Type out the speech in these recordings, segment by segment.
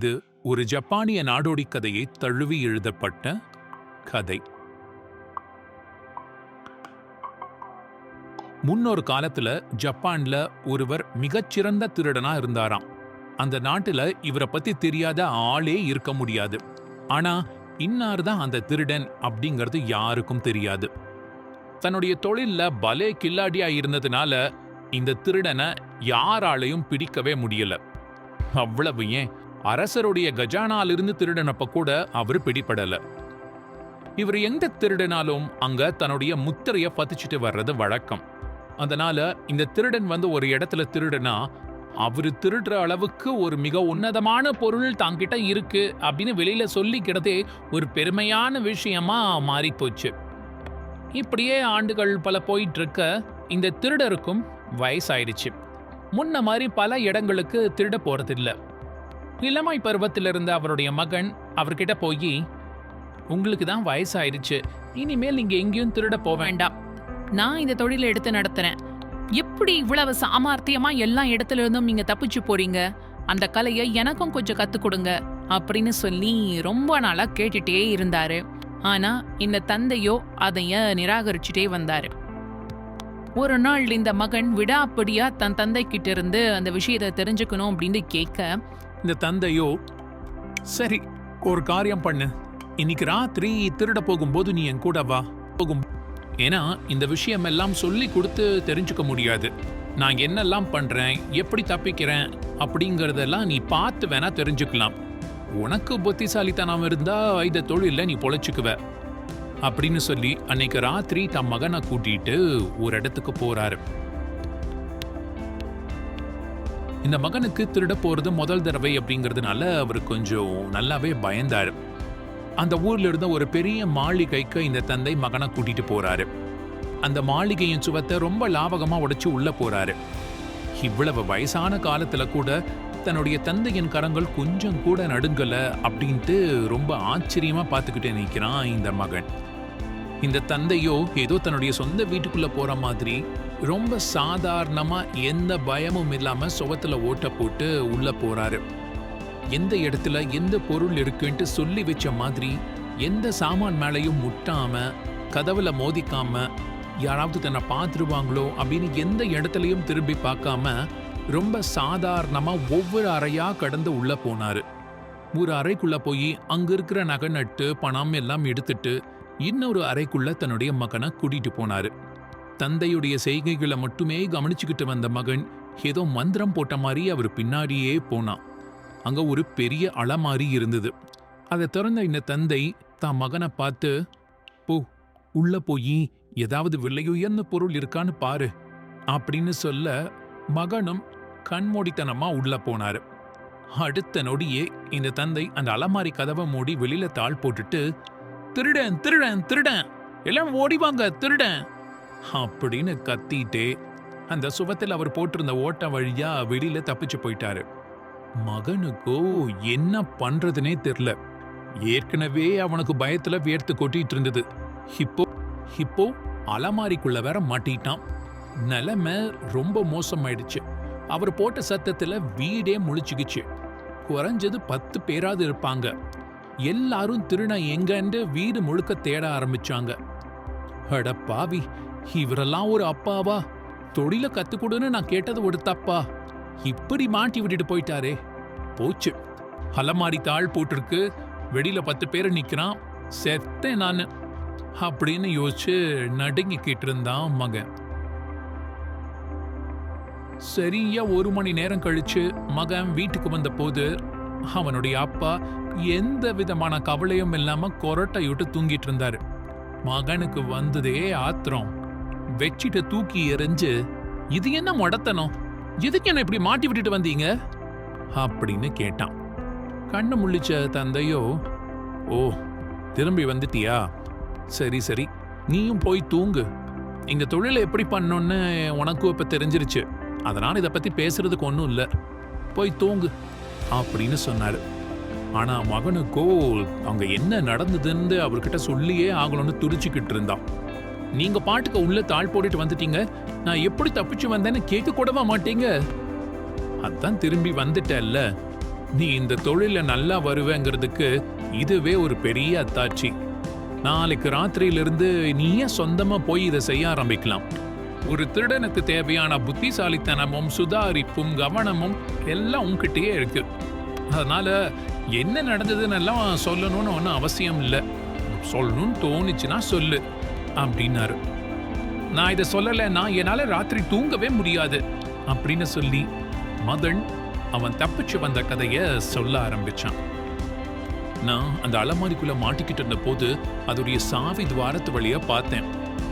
இது ஒரு ஜப்பானிய நாடோடி கதையை தழுவி எழுதப்பட்ட கதை. முன்னொரு காலத்துல ஜப்பான்ல ஒருவர் மிகச்சிறந்த திருடனா இருந்தாராம். அந்த நாட்டுல இவரை பத்தி தெரியாத ஆளே இருக்க முடியாது. ஆனா இன்னார் தான் அந்த திருடன் அப்படிங்கிறது யாருக்கும் தெரியாது. தன்னுடைய தொழில்ல பலே கில்லாடியா இருந்ததுனால இந்த திருடனை யாராலையும் பிடிக்கவே முடியல. அவ்வளவு ஏன், அரசருடைய கஜானாலிருந்து திருடனப்ப கூட அவர் பிடிபடல. இவர் எந்த திருடனாலும் அங்க தன்னுடைய முத்திரைய பதிச்சுட்டு வர்றது வழக்கம். அதனால இந்த திருடன் ஒரு இடத்துல திருடனா அவரு திருடுற அளவுக்கு ஒரு மிக உன்னதமான பொருள் தாங்கிட்ட இருக்கு அப்படின்னு வெளியில சொல்லிக்கிறதே ஒரு பெருமையான விஷயமா மாறி போச்சு. இப்படியே ஆண்டுகள் பல போயிட்டு இருக்க இந்த திருடருக்கும் வயசாயிடுச்சு. முன்ன மாதிரி பல இடங்களுக்கு திருட போறதில்ல. இளமை பருவத்தில் இருந்த அவருடைய மகன் அவர்கிட்ட போய், உங்களுக்கு தான் வயசாயிடுச்சு, இனிமேல் நீங்க எங்கேயும் திருட போக வேண்டாம், நான் இந்த தொழிலை எடுத்து நடத்துறேன். எப்படி இவ்வளவு சாமர்த்தியமா எல்லா இடத்துல இருந்தும் நீங்க தப்பிச்சு போறீங்க? அந்த கலையை எனக்கும் கொஞ்சம் கத்துக் கொடுங்க அப்படின்னு சொல்லி ரொம்ப நாளா கேட்டுட்டே இருந்தாரு. ஆனா இந்த தந்தையோ அதைய நிராகரிச்சுட்டே வந்தாரு. ஒரு நாள் இந்த மகன் விடாப்படியா தன் தந்தை கிட்ட இருந்து அந்த விஷயத்தை தெரிஞ்சுக்கணும் அப்படின்னு கேட்க, இந்த தந்தையோ, சரி ஒரு காரியம் பண்ணு, இன்னைக்கு ராத்திரி திருட போகும்போது நீ என் கூட வா போகும். ஏன்னா இந்த விஷயம் எல்லாம் சொல்லி கொடுத்து தெரிஞ்சுக்க முடியாது. நான் என்னெல்லாம் பண்றேன், எப்படி தப்பிக்கிறேன் அப்படிங்கறதெல்லாம் நீ பார்த்து வேணா தெரிஞ்சுக்கலாம். உனக்கு புத்திசாலித்தனம் இருந்தா இந்த தொழில நீ பொழைச்சுக்குவ அப்படின்னு சொல்லி அன்னைக்கு ராத்திரி தம் மகனை கூட்டிட்டு ஒரு இடத்துக்கு போறாரு. இந்த மகனுக்கு திருட போறது முதல் தடவை அப்படிங்கறதுனால அவர் கொஞ்சம் நல்லாவே பயந்தாரு. அந்த ஊர்ல இருந்த ஒரு பெரிய மாளிகைக்கு இந்த தந்தை மகனை கூட்டிட்டு போறாரு. அந்த மாளிகையின் சுவத்தை ரொம்ப லாவகமா உடைச்சு உள்ள போறாரு. இவ்வளவு வயசான காலத்துல கூட தன்னுடைய தந்தையின் கரங்கள் கொஞ்சம் கூட நடுங்கல அப்படின்ட்டு ரொம்ப ஆச்சரியமா பார்த்துக்கிட்டே நிற்கிறான் இந்த மகன். இந்த தந்தையோ ஏதோ தன்னுடைய சொந்த வீட்டுக்குள்ள போற மாதிரி ரொம்ப சாதாரணமா எந்த பயமும் இல்லாம சுவத்துல ஓட்ட போட்டு உள்ள போறாரு. எந்த இடத்துல எந்த பொருள் இருக்குன்ட்டு சொல்லி வச்ச மாதிரி எந்த சாமான் மேலையும் முட்டாம, கதவுல மோதிக்காம, யாராவது தன்னை பார்த்துருவாங்களோ அப்படின்னு எந்த இடத்துலையும் திரும்பி பார்க்காம ரொம்ப சாதாரணமா ஒவ்வொரு அறையா கடந்து உள்ள போனாரு. ஒரு அறைக்குள்ள போய் அங்க இருக்கிற நகை நட்டு பணம் எல்லாம் எடுத்துட்டு இன்னொரு அறைக்குள்ள தன்னுடைய மகனை கூட்டிட்டு போனாரு. தந்தையுடைய செய்கைகளை மட்டுமே கவனிச்சுக்கிட்டு வந்த மகன் ஏதோ மந்திரம் போட்ட மாதிரி அவர் பின்னாடியே போனான். அங்க ஒரு பெரிய அலமாரி இருந்தது. அதை திறந்த இந்த தந்தை தான் மகனை பார்த்து, போ உள்ள போய் ஏதாவது விலையுயர்ந்த பொருள் இருக்கான்னு பாரு அப்படின்னு சொல்ல மகனும் கண்மூடித்தனமா உள்ள போனாரு. அடுத்த நொடியே இந்த தந்தை அந்த அலமாரி கதவை மூடி வெளியில தாள் போட்டுட்டு, திருடன் திருடன் திருடன், எல்லாம் ஓடிவாங்க திருடன் அப்படின்னு கத்திட்டே அந்த சுவத்தில் அவர் போட்டிருந்த ஓட்ட வழியா வெளியில தப்பிச்சு போயிட்டாரு. மகனுக்கோ என்ன பண்றதுனே தெரியல. ஏற்கனவே அவனுக்கு பயத்துல வேர்த்து கொட்டிட்டு இருந்தது. இப்போ அலமாரிக்குள்ள வேற மாட்டிட்டான். நிலைமை ரொம்ப மோசமாயிடுச்சு. அவர் போட்ட சத்தத்துல வீடே முழிச்சுக்கிச்சு. குறைஞ்சது 10 பேராது இருப்பாங்க. எல்லாரும் திருட எங்கன்னு வீடு முழுக்க தேட ஆரம்பிச்சாங்க. அட பாவி, இவரெல்லாம் ஒரு அப்பாவா? தொழில கத்துக்கொடுன்னு நான் கேட்டது ஒரு தப்பா? இப்படி மாட்டி விட்டுட்டு போயிட்டாரே. போச்சு, அலமாரி தாள் போட்டிருக்கு, வெளியில 10 பேர் நிக்கிறான், செத்தேன் நானு அப்படின்னு யோசிச்சு நடுங்கிக்கிட்டு இருந்தான் மகன். சரியா 1 மணி நேரம் கழிச்சு மகன் வீட்டுக்கு வந்த போது அவனுடைய அப்பா எந்த விதமான கவலையும் இல்லாம கொரட்டையோட்டு தூங்கிட்டு இருந்தாரு. மகனுக்கு வந்ததே ஆத்திரம். வெச்சிட்டு தூக்கி எறிஞ்சு, இது என்ன மொடத்தனம், எதுக்கு என்ன இப்படி மாட்டி விட்டுட்டு வந்தீங்க அப்படின்னு கேட்டான். கண்ணு முழிச்ச தந்தையோ, ஓ திரும்பி வந்துட்டியா, சரி சரி நீயும் போய் தூங்கு, இந்த தொழிலை எப்படி பண்ணணும்னு உனக்கும் இப்ப தெரிஞ்சிருச்சு, அதனால இதை பத்தி பேசுறதுக்கு ஒன்றும் இல்லை, போய் தூங்கு அப்படின்னு சொன்னாரு. ஆனா மகனுக்கோ அங்க என்ன நடந்ததுன்னு அவர்கிட்ட சொல்லியே ஆகணும்னு துடிச்சுக்கிட்டு இருந்தான். நீங்க பாட்டுக்கு உள்ள தாழ் போட்டுட்டு வந்துட்டீங்க, நான் எப்படி தப்பிச்சு வந்தேன்னு கேட்க கூடவா மாட்டீங்க? அதான் திரும்பி வந்துட்டல்ல, நீ இந்த தொழில நல்லா வருவேங்கிறதுக்கு இதுவே ஒரு பெரிய அத்தாட்சி. நாளைக்கு ராத்திரியிலிருந்து நீயே சொந்தமா போய் இதை செய்ய ஆரம்பிக்கலாம். ஒரு திருடனுக்கு தேவையான புத்திசாலித்தனமும் சுதாரிப்பும் கவனமும் எல்லாம் உன்கிட்டயே இருக்கு. அதனால என்ன நடந்ததுன்னு எல்லாம் சொல்லணும்னு ஒன்றும் அவசியம் இல்லை. சொல்லணும்னு தோணுச்சுன்னா சொல்லு அப்படின்னாரு. நான் இதை சொல்லலைன்னா என்னால ராத்திரி தூங்கவே முடியாது அப்படின்னு சொல்லி மதன் அவன் தப்பிச்சு வந்த கதைய சொல்ல ஆரம்பிச்சான். நான் அந்த அலமாரிக்குள்ள மாட்டிக்கிட்டு இருந்த போது அதோடைய சாவி துவாரத்து வழியா பார்த்தேன்.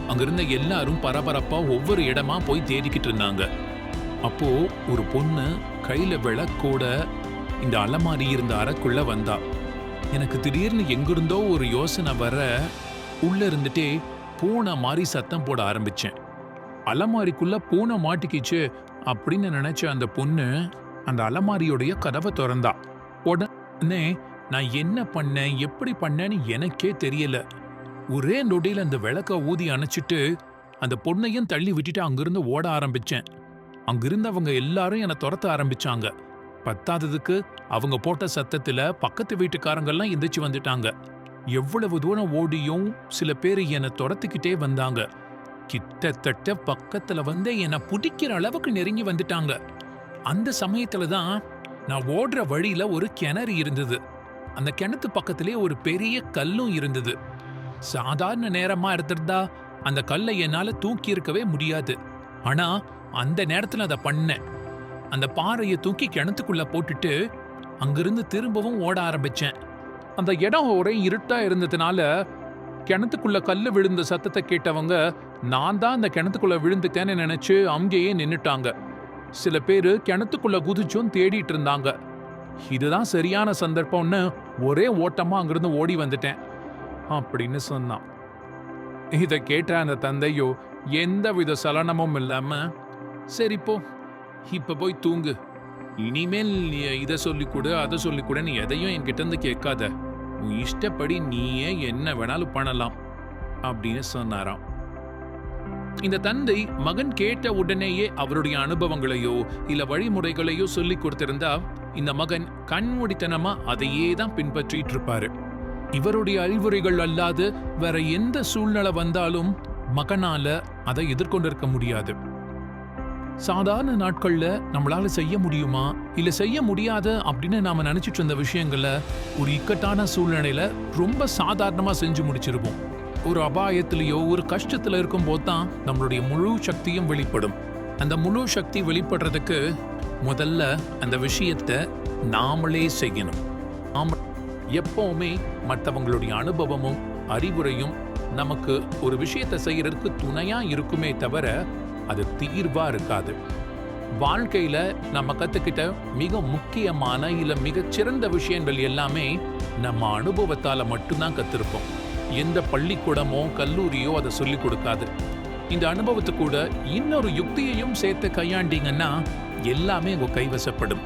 அங்கிருந்த எல்லாரும் பரபரப்பா ஒவ்வொரு இடமா போய் தேடிக்கிட்டு இருந்தாங்க. அப்போ ஒரு பொண்ணு கையில விளக்கோட இந்த அலமாரி இருந்த அறைக்குள்ள வந்தா. எனக்கு திடீர்னு எங்கிருந்தோ ஒரு யோசனை வர உள்ள இருந்துட்டே பூனை மாதிரி சத்தம் போட ஆரம்பிச்சேன். அலமாரிக்குள்ள பூனை மாட்டிக்கிச்சு அப்படின்னு நினைச்ச அந்த பொண்ணு அந்த அலமாரியோடைய கதவை திறந்தா. உடனே நான் என்ன பண்ணேன் எப்படி பண்ணேன்னு எனக்கே தெரியல. ஒரே நொடியில் அந்த விளக்க ஊதி அணைச்சிட்டு அந்த பொண்ணையும் தள்ளி விட்டுட்டு அங்கிருந்து ஓட ஆரம்பிச்சேன். அங்கிருந்தவங்க எல்லாரும் என்னை துரத்த ஆரம்பிச்சாங்க. பத்தாததுக்கு அவங்க போட்ட சத்தத்துல பக்கத்து வீட்டுக்காரங்கெல்லாம் எந்திரிச்சு வந்துட்டாங்க. எவ்வளவு தூரம் ஓடியும் சில பேர் என்னை துரத்துக்கிட்டே வந்தாங்க. கிட்டத்தட்ட பக்கத்துல வந்து என்னை பிடிக்கிற அளவுக்கு நெருங்கி வந்துட்டாங்க. அந்த சமயத்துல தான் நான் ஓடுற வழியில ஒரு கிணறு இருந்தது. அந்த கிணத்து பக்கத்திலே ஒரு பெரிய கல்லும் இருந்தது. சாதாரண நேரமா இருந்திருந்தா அந்த கல்லை என்னால தூக்கி இருக்கவே முடியாது. ஆனா அந்த நேரத்துல அதை பண்ணேன். அந்த பாறையை தூக்கி கிணத்துக்குள்ள போட்டுட்டு அங்கிருந்து திரும்பவும் ஓட ஆரம்பிச்சேன். அந்த இடம் ஒரே இருட்டா இருந்ததுனால கிணத்துக்குள்ள கல்லு விழுந்த சத்தத்தை கேட்டவங்க நான் தான் அந்த கிணத்துக்குள்ள விழுந்துட்டேன்னு நினைச்சு அங்கேயே நின்னுட்டாங்க. சில பேரு கிணத்துக்குள்ள குதிச்சும் தேடிட்டு இருந்தாங்க. இதுதான் சரியான சந்தர்ப்பம்னு ஒரே ஓட்டமா அங்கிருந்து ஓடி வந்துட்டேன் அப்படின்னு சொன்னான். இதை கேட்ட அந்த தந்தையோ எந்தவித சலனமும் இல்லாம, சரிப்போ இப்ப போய் தூங்கு, இனிமேல் இதை சொல்லிக்கூட அதை சொல்லிக்கூட நீ எதையும் என்கிட்ட இருந்து கேட்காத, உன் இஷ்டப்படி நீயே என்ன வேணாலும் பண்ணலாம் அப்படின்னு சொன்னாராம். இந்த தந்தை மகன் கேட்ட உடனேயே அவருடைய அனுபவங்களையோ இல்ல வழிமுறைகளையோ சொல்லி கொடுத்திருந்தா இந்த மகன் கண்மூடித்தனமா அதையே தான் பின்பற்றிட்டு இருப்பாரு. இவருடைய அறிவுரைகள் அல்லாது வேற எந்த சூழ்நிலை வந்தாலும் மகனால அதை எதிர்கொண்டிருக்க முடியாது. சாதாரண நாட்கள்ல நம்மளால செய்ய முடியுமா இல்ல செய்ய முடியாது அப்படின்னு நாம நினைச்சிட்டு இருந்த விஷயங்களை ஒரு இக்கட்டான சூழ்நிலையில ரொம்ப சாதாரணமா செஞ்சு முடிச்சிருவோம். ஒரு அபாயத்திலேயோ ஒரு கஷ்டத்துல இருக்கும் போதுதான் நம்மளுடைய முழு சக்தியும் வெளிப்படும். அந்த முழு சக்தி வெளிப்படுறதுக்கு முதல்ல அந்த விஷயத்தை நாமளே செய்யணும். நாம எப்பவுமே மற்றவங்களுடைய அனுபவமும் அறிவுரையும் நமக்கு ஒரு விஷயத்தை செய்யறதுக்கு துணையா இருக்குமே தவிர அது தீர்வா இருக்காது. வாழ்க்கையில நம்ம கத்துக்கிட்ட மிக முக்கியமான இல்ல மிகச்சிறந்த விஷயங்கள் எல்லாமே நம்ம அனுபவத்தால மட்டும்தான் கத்திருப்போம். எந்த பள்ளிக்கூடமோ கல்லூரியோ அதை சொல்லிக் கொடுக்காது. இந்த அனுபவத்து கூட இன்னொரு யுக்தியையும் சேர்த்து கையாண்டீங்கன்னா எல்லாமே உங்க கைவசப்படும்.